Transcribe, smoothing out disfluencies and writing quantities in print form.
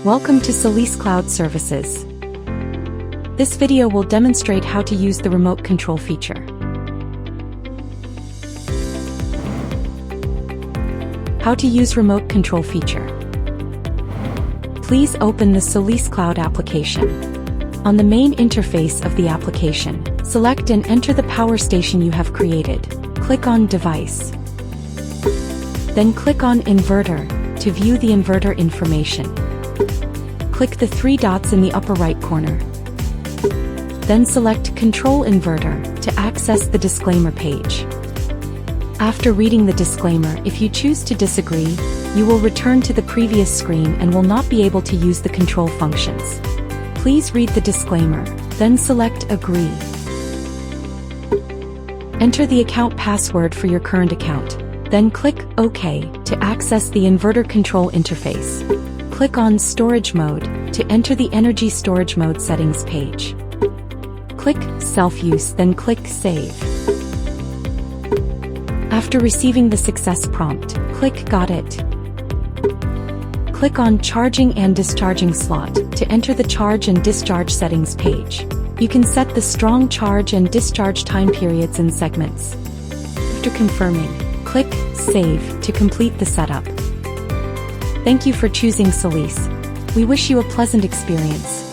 Welcome to SolisCloud Services. This video will demonstrate how to use the remote control feature. How to use remote control feature. Please open the SolisCloud application. On the main interface of the application, select and enter the power station you have created. Click on Device. Then click on Inverter to view the inverter information. Click the three dots in the upper right corner. Then select Control Inverter to access the disclaimer page. After reading the disclaimer, if you choose to disagree, you will return to the previous screen and will not be able to use the control functions. Please read the disclaimer, then select Agree. Enter the account password for your current account. Then click OK to access the inverter control interface. Click on Storage Mode to enter the energy storage mode settings page. Click Self-Use, then click Save. After receiving the success prompt, click Got It. Click on Charging and Discharging slot to enter the charge and discharge settings page. You can set the strong charge and discharge time periods and segments. After confirming, click Save to complete the setup. Thank you for choosing Solis. We wish you a pleasant experience.